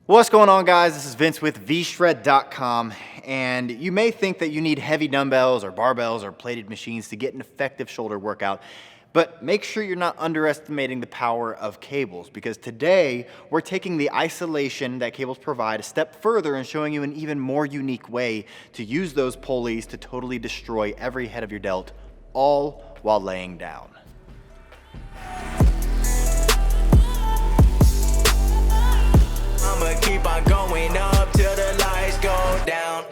What's going on, guys? This is Vince with VShred.com, and you may think that you need heavy dumbbells or barbells or plated machines to get an effective shoulder workout, but make sure you're not underestimating the power of cables, because today we're taking the isolation that cables provide a step further and showing you an even more unique way to use those pulleys to totally destroy every head of your delt, all while laying down. I'ma keep on going up till the lights go down.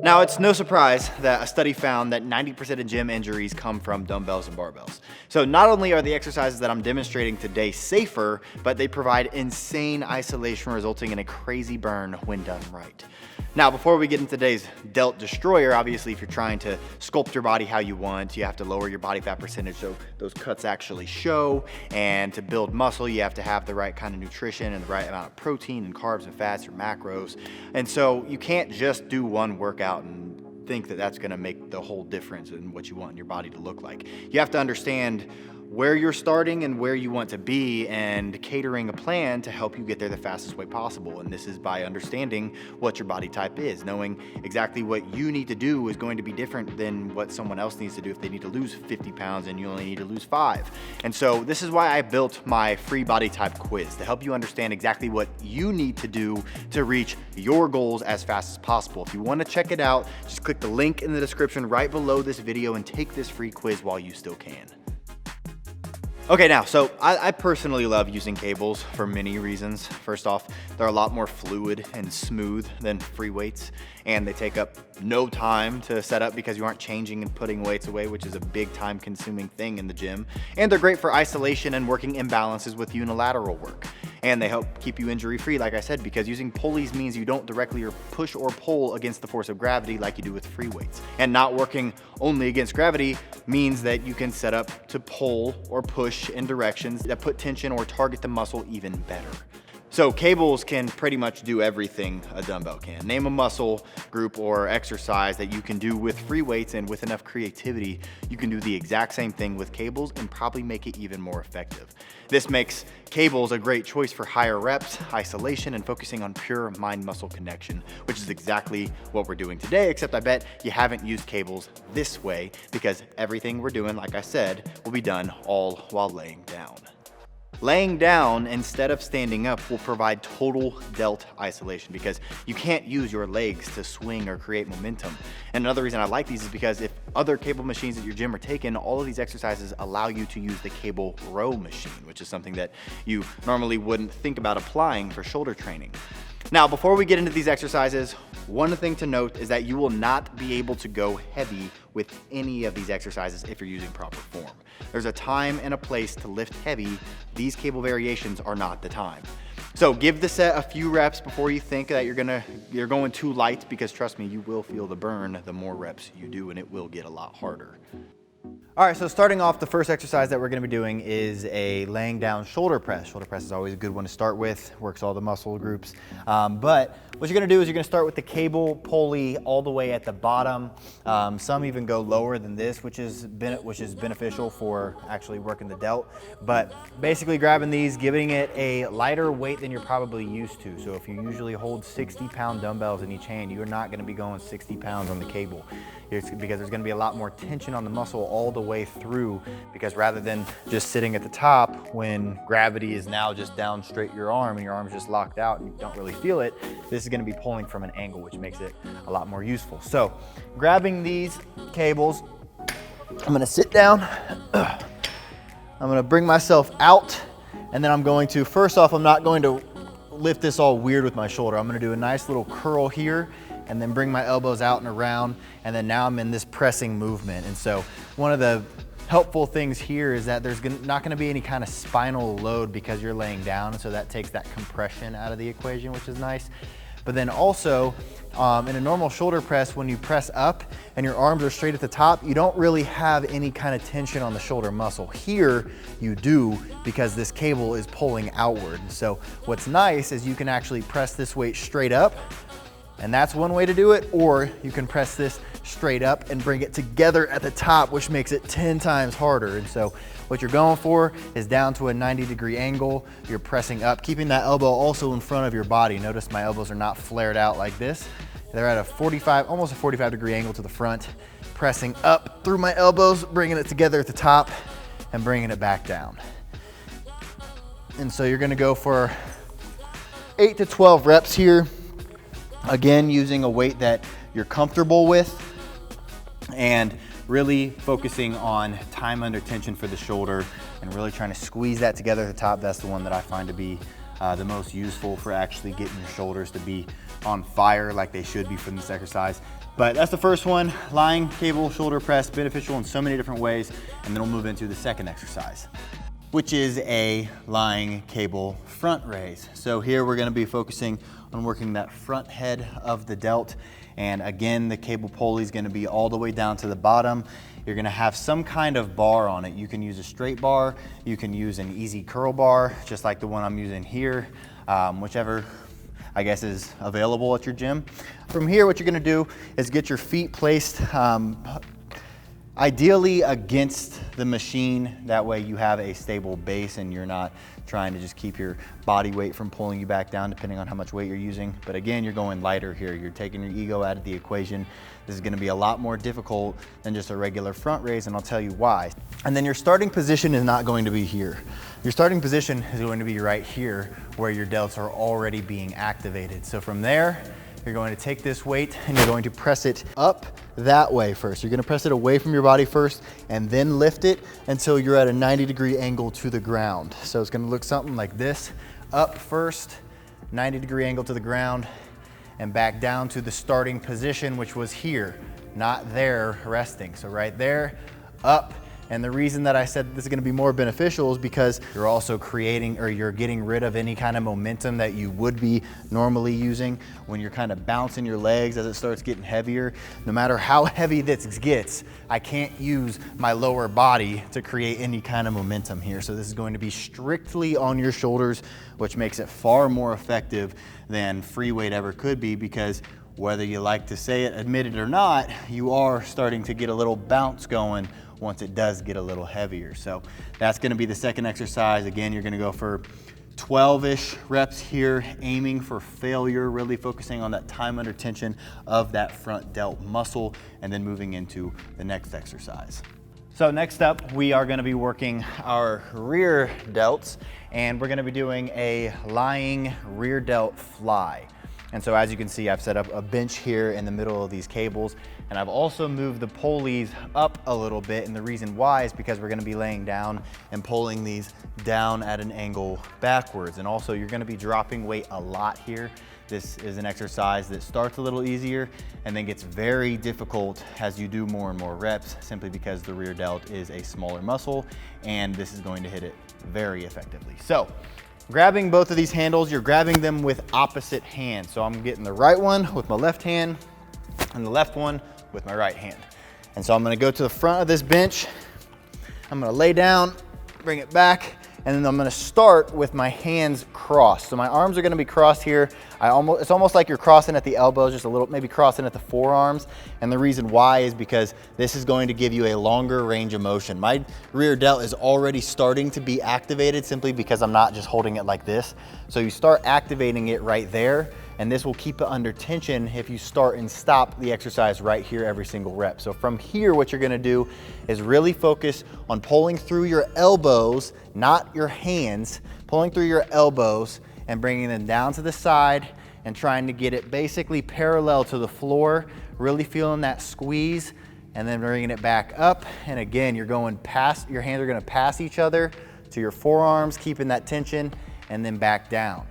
Now, it's no surprise that a study found that 90% of gym injuries come from dumbbells and barbells. So not only are the exercises that I'm demonstrating today safer, but they provide insane isolation, resulting in a crazy burn when done right. Now, before we get into today's Delt Destroyer, obviously if you're trying to sculpt your body how you want, you have to lower your body fat percentage so those cuts actually show. And to build muscle, you have to have the right kind of nutrition and the right amount of protein and carbs and fats or macros. And so you can't just do one workout and think that that's gonna make the whole difference in what you want your body to look like. You have to understand where you're starting and where you want to be, and catering a plan to help you get there the fastest way possible. And this is by understanding what your body type is. Knowing exactly what you need to do is going to be different than what someone else needs to do if they need to lose 50 pounds and you only need to lose 5. And so this is why I built my free body type quiz, to help you understand exactly what you need to do to reach your goals as fast as possible. If you want to check it out, just click the link in the description right below this video and take this free quiz while you still can. Okay, now, so I personally love using cables for many reasons. First off, they're a lot more fluid and smooth than free weights, and they take up no time to set up because you aren't changing and putting weights away, which is a big time consuming thing in the gym. And they're great for isolation and working imbalances with unilateral work. And they help keep you injury free, like I said, because using pulleys means you don't directly push or pull against the force of gravity like you do with free weights. And not working only against gravity means that you can set up to pull or push in directions that put tension or target the muscle even better. So cables can pretty much do everything a dumbbell can. Name a muscle group or exercise that you can do with free weights, and with enough creativity, you can do the exact same thing with cables and probably make it even more effective. This makes cables a great choice for higher reps, isolation, and focusing on pure mind-muscle connection, which is exactly what we're doing today, except I bet you haven't used cables this way, because everything we're doing, like I said, will be done all while laying down. Laying down instead of standing up will provide total delt isolation, because you can't use your legs to swing or create momentum. And another reason I like these is because if other cable machines at your gym are taken, all of these exercises allow you to use the cable row machine, which is something that you normally wouldn't think about applying for shoulder training. Now, before we get into these exercises, one thing to note is that you will not be able to go heavy with any of these exercises if you're using proper form. There's a time and a place to lift heavy. These cable variations are not the time. So give the set a few reps before you think that you're going too light, because trust me, you will feel the burn the more reps you do, and it will get a lot harder. All right, so starting off, the first exercise that we're gonna be doing is a laying down shoulder press. Shoulder press is always a good one to start with, works all the muscle groups. But what you're gonna do is you're gonna start with the cable pulley all the way at the bottom. Some even go lower than this, which is beneficial for actually working the delt. But basically grabbing these, giving it a lighter weight than you're probably used to. So if you usually hold 60-pound dumbbells in each hand, you're not gonna be going 60 pounds on the cable. Because there's gonna be a lot more tension on the muscle all the way through, because rather than just sitting at the top when gravity is now just down straight your arm and your arm's just locked out and you don't really feel it, this is gonna be pulling from an angle, which makes it a lot more useful. So grabbing these cables, I'm gonna sit down, I'm gonna bring myself out, and then I'm going to, first off, I'm not going to lift this all weird with my shoulder. I'm gonna do a nice little curl here, and then bring my elbows out and around, and then now I'm in this pressing movement. And so one of the helpful things here is that there's not gonna be any kind of spinal load because you're laying down, and so that takes that compression out of the equation, which is nice. But then also, in a normal shoulder press, when you press up and your arms are straight at the top, you don't really have any kind of tension on the shoulder muscle. Here, you do, because this cable is pulling outward. And so what's nice is you can actually press this weight straight up, and that's one way to do it, or you can press this straight up and bring it together at the top, which makes it 10 times harder. And so what you're going for is down to a 90-degree angle. You're pressing up, keeping that elbow also in front of your body. Notice my elbows are not flared out like this. They're at a 45, almost a 45-degree angle to the front, pressing up through my elbows, bringing it together at the top and bringing it back down. And so you're gonna go for 8 to 12 reps here. Again, using a weight that you're comfortable with and really focusing on time under tension for the shoulder and really trying to squeeze that together at the top. That's the one that I find to be the most useful for actually getting your shoulders to be on fire like they should be from this exercise. But that's the first one, lying cable shoulder press, beneficial in so many different ways. And then we'll move into the second exercise, which is a lying cable front raise. So here we're gonna be focusing on working that front head of the delt. And again, the cable pulley is gonna be all the way down to the bottom. You're gonna have some kind of bar on it. You can use a straight bar, you can use an easy curl bar, just like the one I'm using here, whichever I guess is available at your gym. From here, what you're gonna do is get your feet placed ideally against the machine. That way you have a stable base and you're not trying to just keep your body weight from pulling you back down depending on how much weight you're using. But again, you're going lighter here. You're taking your ego out of the equation. This is gonna be a lot more difficult than just a regular front raise, and I'll tell you why. And then your starting position is not going to be here. Your starting position is going to be right here where your delts are already being activated. So from there, you're going to take this weight and you're going to press it up that way first. You're gonna press it away from your body first and then lift it until you're at a 90-degree angle to the ground. So it's gonna look something like this. Up first, 90-degree angle to the ground, and back down to the starting position, which was here, not there resting. So right there, up. And the reason that I said this is gonna be more beneficial is because you're also creating, or you're getting rid of any kind of momentum that you would be normally using when you're kind of bouncing your legs as it starts getting heavier. No matter how heavy this gets, I can't use my lower body to create any kind of momentum here. So this is going to be strictly on your shoulders, which makes it far more effective than free weight ever could be, because whether you like to say it, admit it or not, you are starting to get a little bounce going once it does get a little heavier. So that's gonna be the second exercise. Again, you're gonna go for 12-ish reps here, aiming for failure, really focusing on that time under tension of that front delt muscle, and then moving into the next exercise. So next up, we are gonna be working our rear delts, and we're gonna be doing a lying rear delt fly. And so as you can see, I've set up a bench here in the middle of these cables, and I've also moved the pulleys up a little bit. And the reason why is because we're gonna be laying down and pulling these down at an angle backwards. And also you're gonna be dropping weight a lot here. This is an exercise that starts a little easier and then gets very difficult as you do more and more reps, simply because the rear delt is a smaller muscle, and this is going to hit it very effectively. So, grabbing both of these handles, you're grabbing them with opposite hands. So I'm getting the right one with my left hand and the left one with my right hand. And so I'm gonna go to the front of this bench. I'm gonna lay down, bring it back, and then I'm gonna start with my hands crossed. So my arms are gonna be crossed here. It's almost like you're crossing at the elbows, just a little, maybe crossing at the forearms. And the reason why is because this is going to give you a longer range of motion. My rear delt is already starting to be activated simply because I'm not just holding it like this. So you start activating it right there, and this will keep it under tension if you start and stop the exercise right here every single rep. So from here, what you're gonna do is really focus on pulling through your elbows, not your hands, pulling through your elbows and bringing them down to the side and trying to get it basically parallel to the floor, really feeling that squeeze, and then bringing it back up. And again, you're going past, your hands are gonna pass each other to your forearms, keeping that tension, and then back down.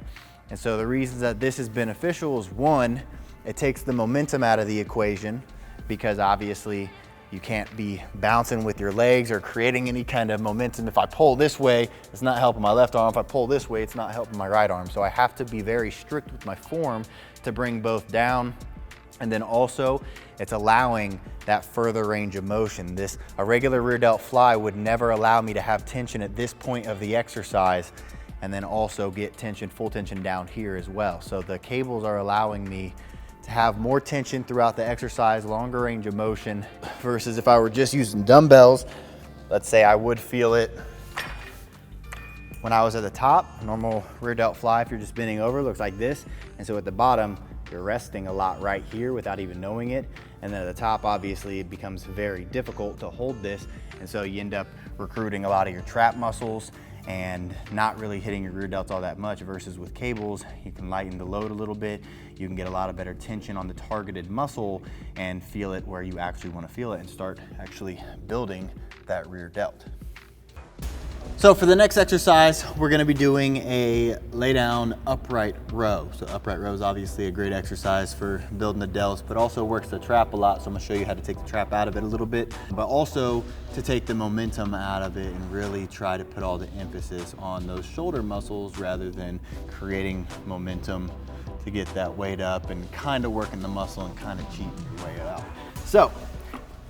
And so the reasons that this is beneficial is, one, it takes the momentum out of the equation, because obviously you can't be bouncing with your legs or creating any kind of momentum. If I pull this way, it's not helping my left arm. If I pull this way, it's not helping my right arm. So I have to be very strict with my form to bring both down. And then also it's allowing that further range of motion. A regular rear delt fly would never allow me to have tension at this point of the exercise, and then also get tension, full tension down here as well. So the cables are allowing me to have more tension throughout the exercise, longer range of motion, versus if I were just using dumbbells. Let's say I would feel it when I was at the top. Normal rear delt fly, if you're just bending over, looks like this. And so at the bottom, you're resting a lot right here without even knowing it. And then at the top, obviously, it becomes very difficult to hold this. And so you end up recruiting a lot of your trap muscles and not really hitting your rear delts all that much, versus with cables, you can lighten the load a little bit. You can get a lot of better tension on the targeted muscle and feel it where you actually want to feel it and start actually building that rear delt. So for the next exercise, we're gonna be doing a lay down upright row. So upright row is obviously a great exercise for building the delts, but also works the trap a lot. So I'm gonna show you how to take the trap out of it a little bit, but also to take the momentum out of it and really try to put all the emphasis on those shoulder muscles rather than creating momentum to get that weight up and kind of working the muscle and kind of cheating your way out. So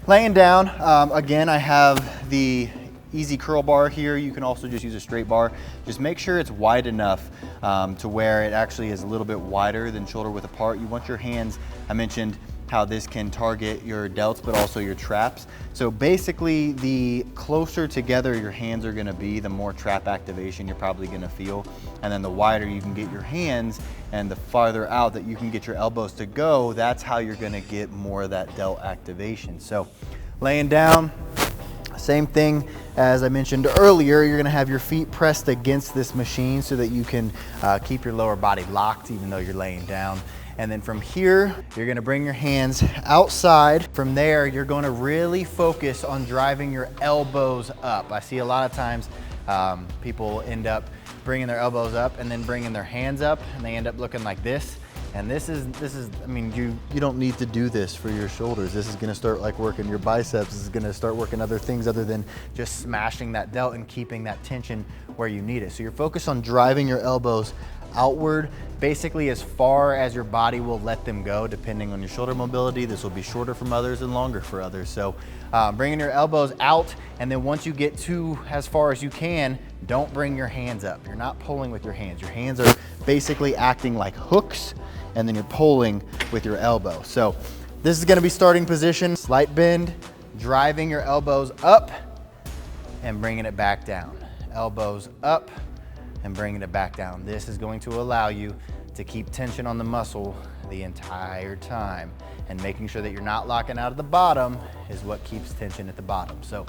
laying down, again, I have the easy curl bar here. You can also just use a straight bar. Just make sure it's wide enough to where it actually is a little bit wider than shoulder width apart. You want your hands, I mentioned how this can target your delts, but also your traps. So basically, the closer together your hands are gonna be, the more trap activation you're probably gonna feel. And then the wider you can get your hands and the farther out that you can get your elbows to go, that's how you're gonna get more of that delt activation. So laying down, same thing as I mentioned earlier, you're gonna have your feet pressed against this machine so that you can keep your lower body locked even though you're laying down. And then from here, you're gonna bring your hands outside. From there, you're gonna really focus on driving your elbows up. I see a lot of times people end up bringing their elbows up and then bringing their hands up, and they end up looking like this. And this is, I mean, you don't need to do this for your shoulders. This is gonna start like working your biceps. This is gonna start working other things other than just smashing that delt and keeping that tension where you need it. So you're focused on driving your elbows outward, basically as far as your body will let them go, depending on your shoulder mobility. This will be shorter from others and longer for others. So bringing your elbows out, and then once you get to as far as you can, don't bring your hands up. You're not pulling with your hands. Your hands are basically acting like hooks, and then you're pulling with your elbow. So this is gonna be starting position, slight bend, driving your elbows up and bringing it back down. Elbows up and bringing it back down. This is going to allow you to keep tension on the muscle the entire time, and making sure that you're not locking out of the bottom is what keeps tension at the bottom. So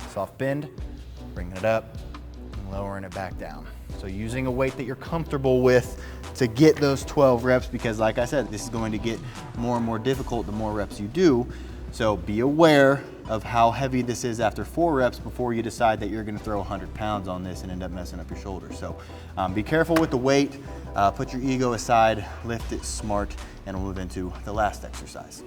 soft bend, bringing it up and lowering it back down. So using a weight that you're comfortable with to get those 12 reps, because like I said, this is going to get more and more difficult the more reps you do. So be aware of how heavy this is after 4 reps before you decide that you're gonna throw 100 pounds on this and end up messing up your shoulders. So be careful with the weight, put your ego aside, lift it smart, and we'll move into the last exercise.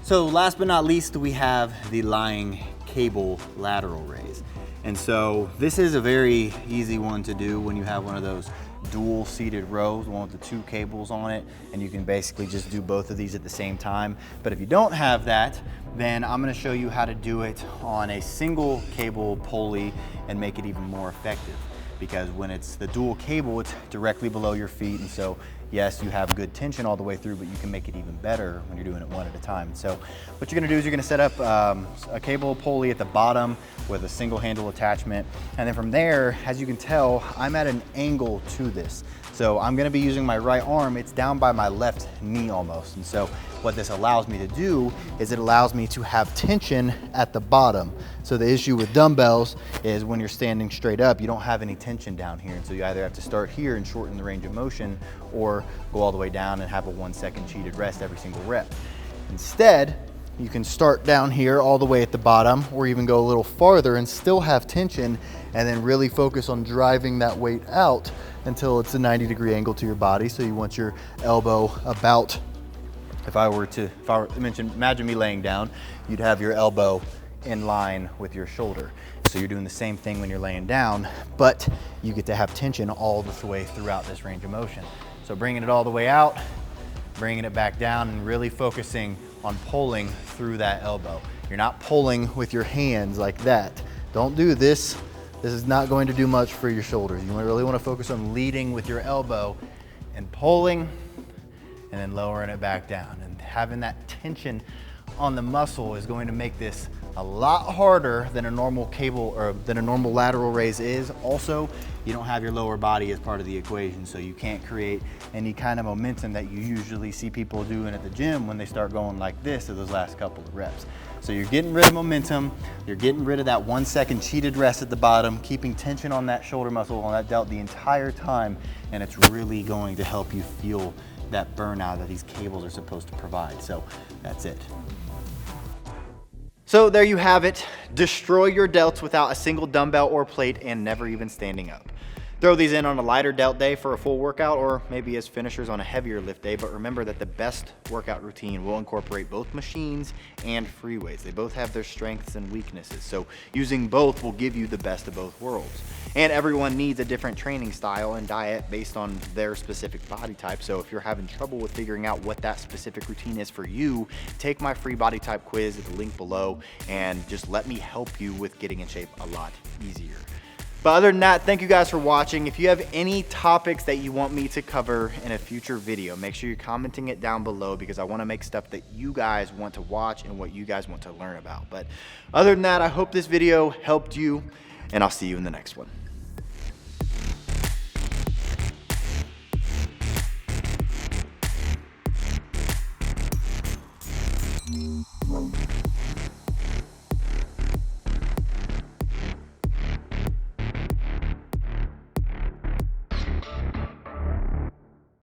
So last but not least, we have the lying cable lateral raise. And so this is a very easy one to do when you have one of those dual seated rows, one with the 2 cables on it, and you can basically just do both of these at the same time. But if you don't have that, then I'm gonna show you how to do it on a single cable pulley and make it even more effective. Because when it's the dual cable, it's directly below your feet, and so yes, you have good tension all the way through, but you can make it even better when you're doing it one at a time. So what you're gonna do is you're gonna set up a cable pulley at the bottom with a single handle attachment. And then from there, as you can tell, I'm at an angle to this. So I'm gonna be using my right arm, it's down by my left knee almost. And so what this allows me to do is it allows me to have tension at the bottom. So the issue with dumbbells is when you're standing straight up, you don't have any tension down here. And so you either have to start here and shorten the range of motion, or go all the way down and have a 1 second cheated rest every single rep. Instead, you can start down here all the way at the bottom, or even go a little farther and still have tension, and then really focus on driving that weight out until it's a 90-degree angle to your body. So you want your elbow about, imagine me laying down, you'd have your elbow in line with your shoulder. So you're doing the same thing when you're laying down, but you get to have tension all the way throughout this range of motion. So bringing it all the way out, bringing it back down, and really focusing on pulling through that elbow. You're not pulling with your hands like that. Don't do this. This is not going to do much for your shoulders. You really want to focus on leading with your elbow and pulling and then lowering it back down. And having that tension on the muscle is going to make this a lot harder than a normal cable or than a normal lateral raise is. Also, you don't have your lower body as part of the equation, so you can't create any kind of momentum that you usually see people doing at the gym when they start going like this at those last couple of reps. So you're getting rid of momentum, you're getting rid of that 1 second cheated rest at the bottom, keeping tension on that shoulder muscle, on that delt the entire time, and it's really going to help you feel that burnout that these cables are supposed to provide. So that's it. So there you have it. Destroy your delts without a single dumbbell or plate and never even standing up. Throw these in on a lighter delt day for a full workout, or maybe as finishers on a heavier lift day, but remember that the best workout routine will incorporate both machines and free weights. They both have their strengths and weaknesses, so using both will give you the best of both worlds. And everyone needs a different training style and diet based on their specific body type, so if you're having trouble with figuring out what that specific routine is for you, take my free body type quiz at the link below and just let me help you with getting in shape a lot easier. But other than that, thank you guys for watching. If you have any topics that you want me to cover in a future video, make sure you're commenting it down below, because I want to make stuff that you guys want to watch and what you guys want to learn about. But other than that, I hope this video helped you, and I'll see you in the next one.